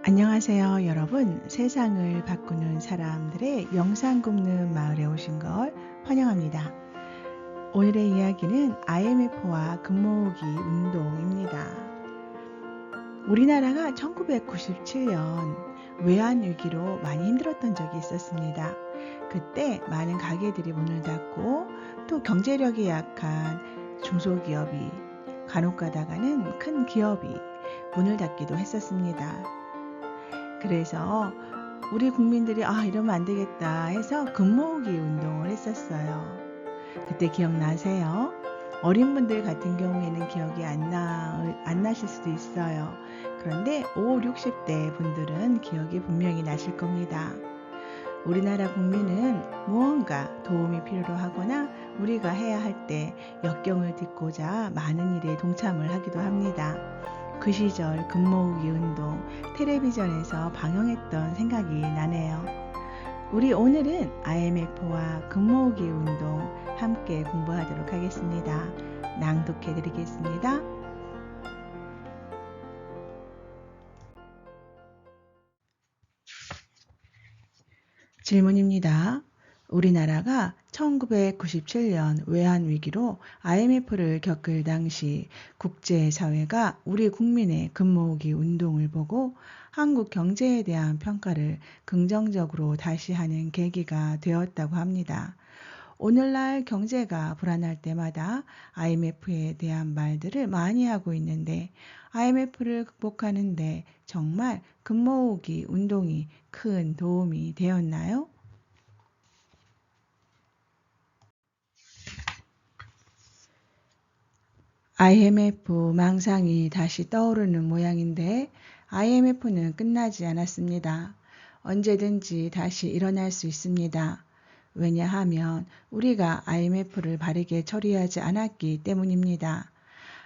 안녕하세요, 여러분. 세상을 바꾸는 사람들의 영상 굽는 마을에 오신 걸 환영합니다. 오늘의 이야기는 IMF와 금모으기 운동입니다. 우리나라가 1997년 외환위기로 많이 힘들었던 적이 있었습니다. 그때 많은 가게들이 문을 닫고 또 경제력이 약한 중소기업이 간혹 가다가는 큰 기업이 문을 닫기도 했었습니다. 그래서 우리 국민들이 이러면 안 되겠다 해서 금모으기 운동을 했었어요. 그때 기억나세요? 어린 분들 같은 경우에는 기억이 안 나실 수도 있어요. 그런데 5, 60대 분들은 기억이 분명히 나실 겁니다. 우리나라 국민은 무언가 도움이 필요로 하거나 우리가 해야 할 때 역경을 딛고자 많은 일에 동참을 하기도 합니다. 그 시절 금모으기 운동 텔레비전에서 방영했던 생각이 나네요. 우리 오늘은 IMF와 금모으기 운동 함께 공부하도록 하겠습니다. 낭독해 드리겠습니다. 질문입니다. 우리나라가 1997년 외환위기로 IMF를 겪을 당시 국제사회가 우리 국민의 금모으기 운동을 보고 한국 경제에 대한 평가를 긍정적으로 다시 하는 계기가 되었다고 합니다. 오늘날 경제가 불안할 때마다 IMF에 대한 말들을 많이 하고 있는데 IMF를 극복하는데 정말 금모으기 운동이 큰 도움이 되었나요? IMF 망상이 다시 떠오르는 모양인데 IMF는 끝나지 않았습니다. 언제든지 다시 일어날 수 있습니다. 왜냐하면 우리가 IMF를 바르게 처리하지 않았기 때문입니다.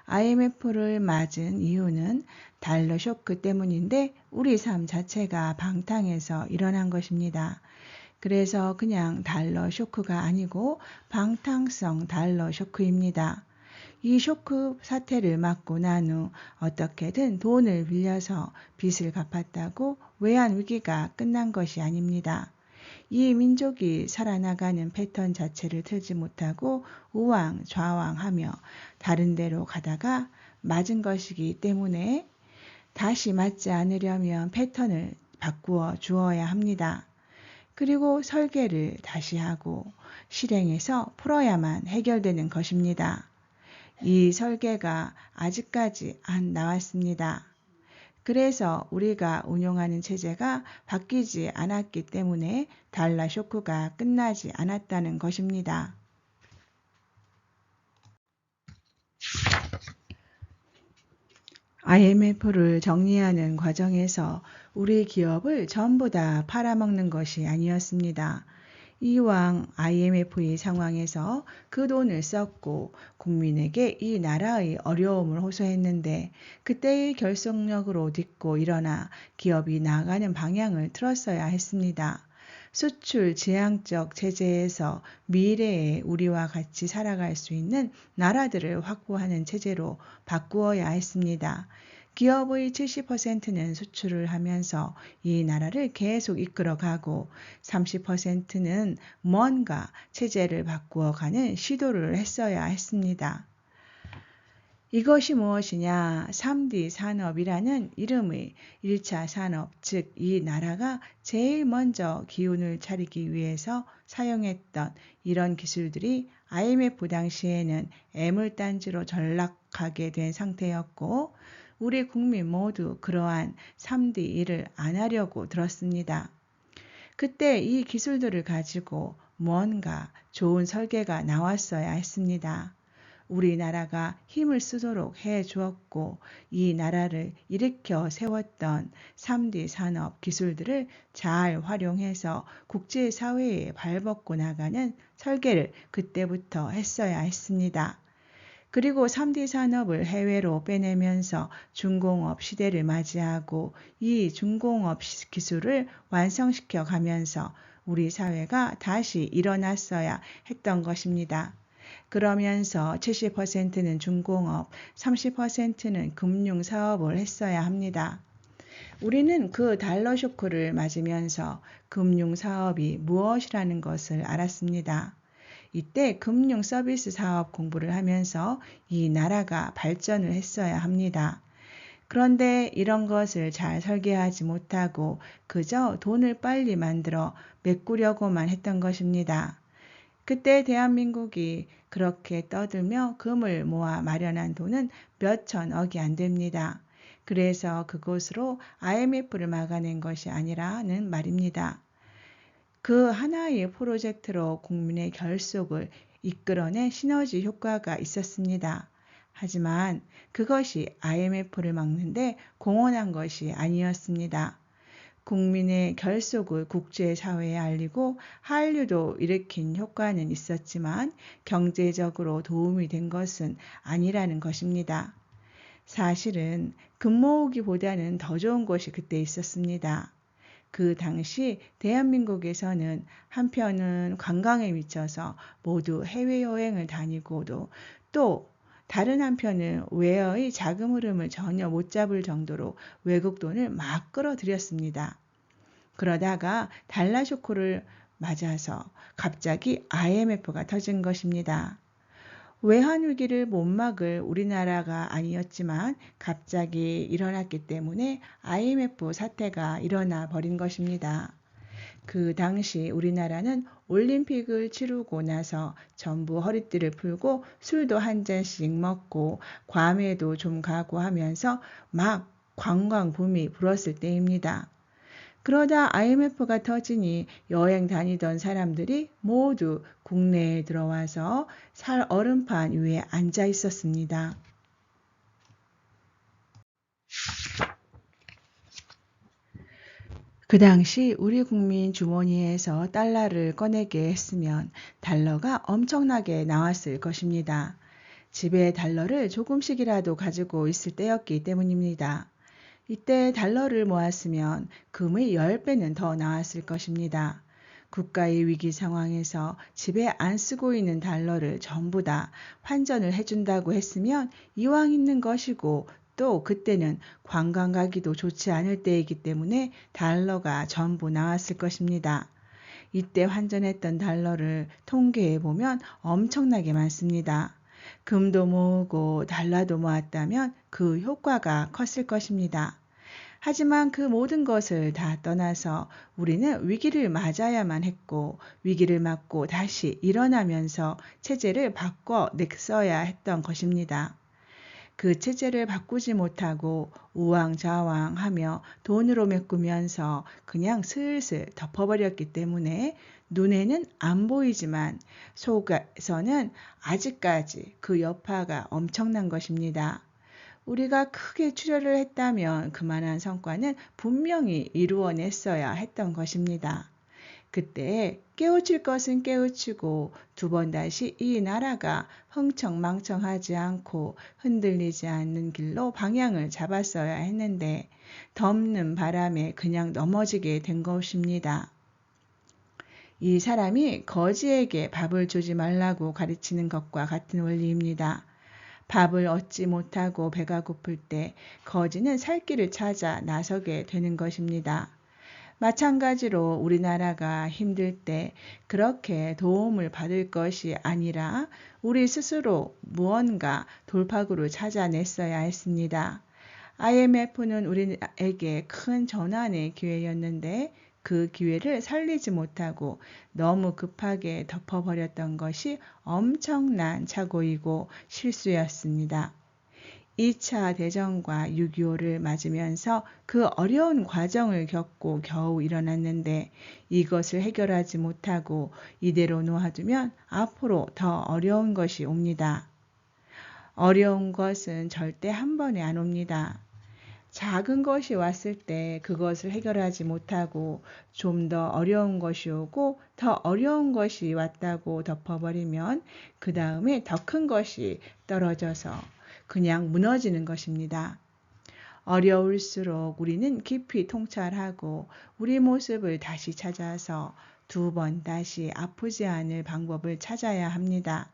IMF를 맞은 이유는 달러 쇼크 때문인데 우리 삶 자체가 방탕해서 일어난 것입니다. 그래서 그냥 달러 쇼크가 아니고 방탕성 달러 쇼크입니다. 이 쇼크 사태를 맞고 난 후 어떻게든 돈을 빌려서 빚을 갚았다고 외환 위기가 끝난 것이 아닙니다. 이 민족이 살아나가는 패턴 자체를 틀지 못하고 우왕좌왕하며 다른 데로 가다가 맞은 것이기 때문에 다시 맞지 않으려면 패턴을 바꾸어 주어야 합니다. 그리고 설계를 다시 하고 실행해서 풀어야만 해결되는 것입니다. 이 설계가 아직까지 안 나왔습니다. 그래서 우리가 운용하는 체제가 바뀌지 않았기 때문에 달러 쇼크가 끝나지 않았다는 것입니다. IMF를 정리하는 과정에서 우리 기업을 전부 다 팔아먹는 것이 아니었습니다. 이왕 IMF의 상황에서 그 돈을 썼고 국민에게 이 나라의 어려움을 호소했는데 그때의 결속력으로 딛고 일어나 기업이 나아가는 방향을 틀었어야 했습니다. 수출 지향적 체제에서 미래에 우리와 같이 살아갈 수 있는 나라들을 확보하는 체제로 바꾸어야 했습니다. 기업의 70%는 수출을 하면서 이 나라를 계속 이끌어가고 30%는 뭔가 체제를 바꾸어가는 시도를 했어야 했습니다. 이것이 무엇이냐? 3D 산업이라는 이름의 1차 산업, 즉 이 나라가 제일 먼저 기운을 차리기 위해서 사용했던 이런 기술들이 IMF 당시에는 애물단지로 전락하게 된 상태였고 우리 국민 모두 그러한 3D 일을 안 하려고 들었습니다. 그때 이 기술들을 가지고 뭔가 좋은 설계가 나왔어야 했습니다. 우리나라가 힘을 쓰도록 해 주었고 이 나라를 일으켜 세웠던 3D 산업 기술들을 잘 활용해서 국제사회에 발벗고 나가는 설계를 그때부터 했어야 했습니다. 그리고 3D 산업을 해외로 빼내면서 중공업 시대를 맞이하고 이 중공업 기술을 완성시켜 가면서 우리 사회가 다시 일어났어야 했던 것입니다. 그러면서 70%는 중공업, 30%는 금융사업을 했어야 합니다. 우리는 그 달러 쇼크를 맞으면서 금융 사업이 무엇이라는 것을 알았습니다. 이때 금융 서비스 사업 공부를 하면서 이 나라가 발전을 했어야 합니다. 그런데 이런 것을 잘 설계하지 못하고 그저 돈을 빨리 만들어 메꾸려고만 했던 것입니다. 그때 대한민국이 그렇게 떠들며 금을 모아 마련한 돈은 몇 천억이 안 됩니다. 그래서 그것으로 IMF를 막아낸 것이 아니라는 말입니다. 그 하나의 프로젝트로 국민의 결속을 이끌어낸 시너지 효과가 있었습니다. 하지만 그것이 IMF를 막는데 공헌한 것이 아니었습니다. 국민의 결속을 국제사회에 알리고 한류도 일으킨 효과는 있었지만 경제적으로 도움이 된 것은 아니라는 것입니다. 사실은 금 모으기보다는 더 좋은 것이 그때 있었습니다. 그 당시 대한민국에서는 한편은 관광에 미쳐서 모두 해외여행을 다니고도 또 다른 한편은 외화의 자금 흐름을 전혀 못 잡을 정도로 외국 돈을 막 끌어들였습니다. 그러다가 달러 쇼크를 맞아서 갑자기 IMF가 터진 것입니다. 외환위기를 못 막을 우리나라가 아니었지만 갑자기 일어났기 때문에 IMF 사태가 일어나 버린 것입니다. 그 당시 우리나라는 올림픽을 치르고 나서 전부 허리띠를 풀고 술도 한 잔씩 먹고 괌에도 좀 가고 하면서 막 관광 붐이 불었을 때입니다. 그러다 IMF가 터지니 여행 다니던 사람들이 모두 국내에 들어와서 살 얼음판 위에 앉아 있었습니다. 그 당시 우리 국민 주머니에서 달러를 꺼내게 했으면 달러가 엄청나게 나왔을 것입니다. 집에 달러를 조금씩이라도 가지고 있을 때였기 때문입니다. 이때 달러를 모았으면 금의 10배는 더 나왔을 것입니다. 국가의 위기 상황에서 집에 안 쓰고 있는 달러를 전부 다 환전을 해준다고 했으면 이왕 있는 것이고 또 그때는 관광 가기도 좋지 않을 때이기 때문에 달러가 전부 나왔을 것입니다. 이때 환전했던 달러를 통계해 보면 엄청나게 많습니다. 금도 모으고 달러도 모았다면 그 효과가 컸을 것입니다. 하지만 그 모든 것을 다 떠나서 우리는 위기를 맞아야만 했고 위기를 맞고 다시 일어나면서 체제를 바꿔 냈어야 했던 것입니다. 그 체제를 바꾸지 못하고 우왕좌왕하며 돈으로 메꾸면서 그냥 슬슬 덮어버렸기 때문에 눈에는 안 보이지만 속에서는 아직까지 그 여파가 엄청난 것입니다. 우리가 크게 출혈을 했다면 그만한 성과는 분명히 이루어냈어야 했던 것입니다. 그때 깨우칠 것은 깨우치고 두 번 다시 이 나라가 흥청망청하지 않고 흔들리지 않는 길로 방향을 잡았어야 했는데 덮는 바람에 그냥 넘어지게 된 것입니다. 이 사람이 거지에게 밥을 주지 말라고 가르치는 것과 같은 원리입니다. 밥을 얻지 못하고 배가 고플 때 거지는 살 길을 찾아 나서게 되는 것입니다. 마찬가지로 우리나라가 힘들 때 그렇게 도움을 받을 것이 아니라 우리 스스로 무언가 돌파구를 찾아냈어야 했습니다. IMF는 우리에게 큰 전환의 기회였는데 그 기회를 살리지 못하고 너무 급하게 덮어버렸던 것이 엄청난 착오이고 실수였습니다. 2차 대전과 6.25를 맞으면서 그 어려운 과정을 겪고 겨우 일어났는데 이것을 해결하지 못하고 이대로 놓아두면 앞으로 더 어려운 것이 옵니다. 어려운 것은 절대 한 번에 안 옵니다. 작은 것이 왔을 때 그것을 해결하지 못하고 좀 더 어려운 것이 오고 더 어려운 것이 왔다고 덮어버리면 그 다음에 더 큰 것이 떨어져서 그냥 무너지는 것입니다. 어려울수록 우리는 깊이 통찰하고 우리 모습을 다시 찾아서 두 번 다시 아프지 않을 방법을 찾아야 합니다.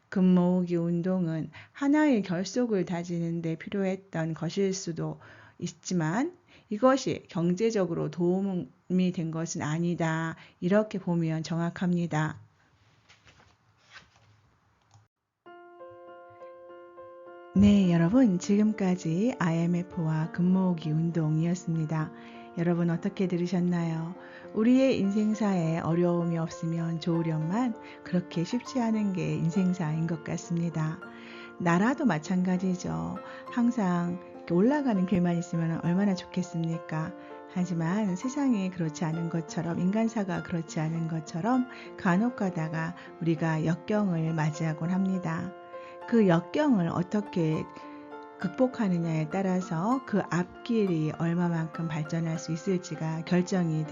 금 모으기 운동은 하나의 결속을 다지는 데 필요했던 것일 수도 있지만 이것이 경제적으로 도움이 된 것은 아니다. 이렇게 보면 정확합니다. 네, 여러분, 지금까지 IMF와 금모으기 운동이었습니다. 여러분 어떻게 들으셨나요? 우리의 인생사에 어려움이 없으면 좋으련만 그렇게 쉽지 않은 게 인생사인 것 같습니다. 나라도 마찬가지죠. 항상 이렇게 올라가는 길만 있으면 얼마나 좋겠습니까? 하지만 세상이 그렇지 않은 것처럼, 인간사가 그렇지 않은 것처럼 간혹 가다가 우리가 역경을 맞이하곤 합니다. 그 역경을 어떻게 극복하느냐에 따라서 그 앞길이 얼마만큼 발전할 수 있을지가 결정이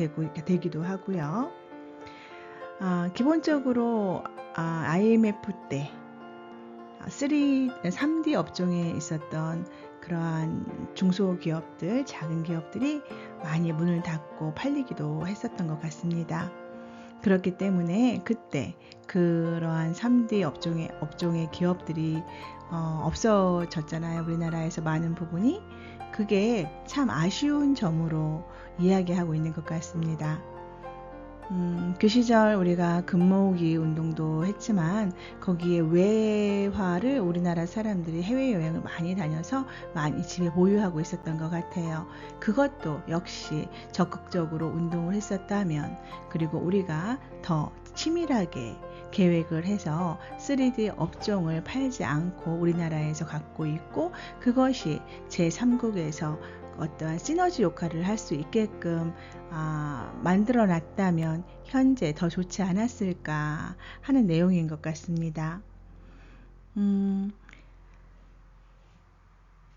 되기도 하고요. 기본적으로 IMF 때 3D 업종에 있었던 그러한 중소기업들, 작은 기업들이 많이 문을 닫고 팔리기도 했었던 것 같습니다. 그렇기 때문에 그때 그러한 3D 업종의 기업들이 없어졌잖아요. 우리나라에서 많은 부분이. 그게 참 아쉬운 점으로 이야기하고 있는 것 같습니다. 그 시절 우리가 금모으기 운동도 했지만 거기에 외화를 우리나라 사람들이 해외여행을 많이 다녀서 많이 집에 보유하고 있었던 것 같아요. 그것도 역시 적극적으로 운동을 했었다면, 그리고 우리가 더 치밀하게 계획을 해서 3D 업종을 팔지 않고 우리나라에서 갖고 있고, 그것이 제3국에서 어떠한 시너지 역할을 할 수 있게끔 만들어 놨다면 현재 더 좋지 않았을까 하는 내용인 것 같습니다.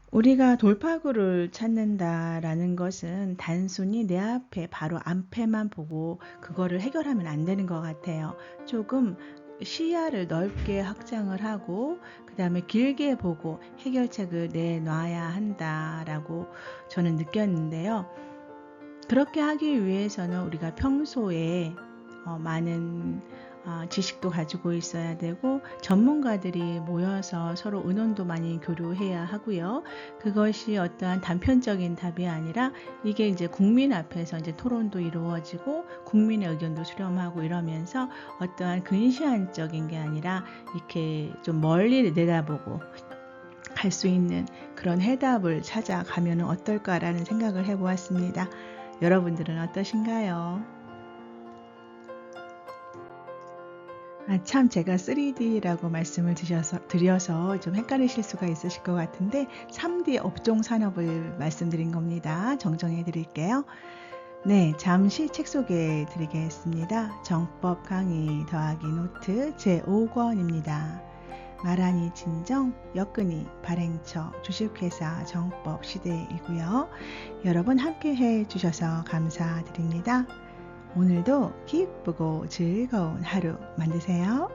우리가 돌파구를 찾는다라는 것은 단순히 내 앞에 바로 앞에만 보고 그거를 해결하면 안 되는 것 같아요. 조금 시야를 넓게 확장을 하고 그 다음에 길게 보고 해결책을 내놔야 한다라고 저는 느꼈는데요. 그렇게 하기 위해서는 우리가 평소에 많은 지식도 가지고 있어야 되고, 전문가들이 모여서 서로 의논도 많이 교류해야 하고요. 그것이 어떠한 단편적인 답이 아니라 이게 이제 국민 앞에서 이제 토론도 이루어지고 국민의 의견도 수렴하고 이러면서 어떠한 근시안적인 게 아니라 이렇게 좀 멀리 내다보고 갈 수 있는 그런 해답을 찾아가면 어떨까라는 생각을 해보았습니다. 여러분들은 어떠신가요? 참 제가 3D라고 말씀을 드려서 좀 헷갈리실 수가 있으실 것 같은데 3D 업종 산업을 말씀드린 겁니다. 정정해 드릴게요. 네, 잠시 책 소개해 드리겠습니다. 정법 강의 더하기 노트 제5권입니다. 마라니 진정, 역근이 발행처, 주식회사 정법 시대이고요. 여러분 함께 해주셔서 감사드립니다. 오늘도 기쁘고 즐거운 하루 만드세요.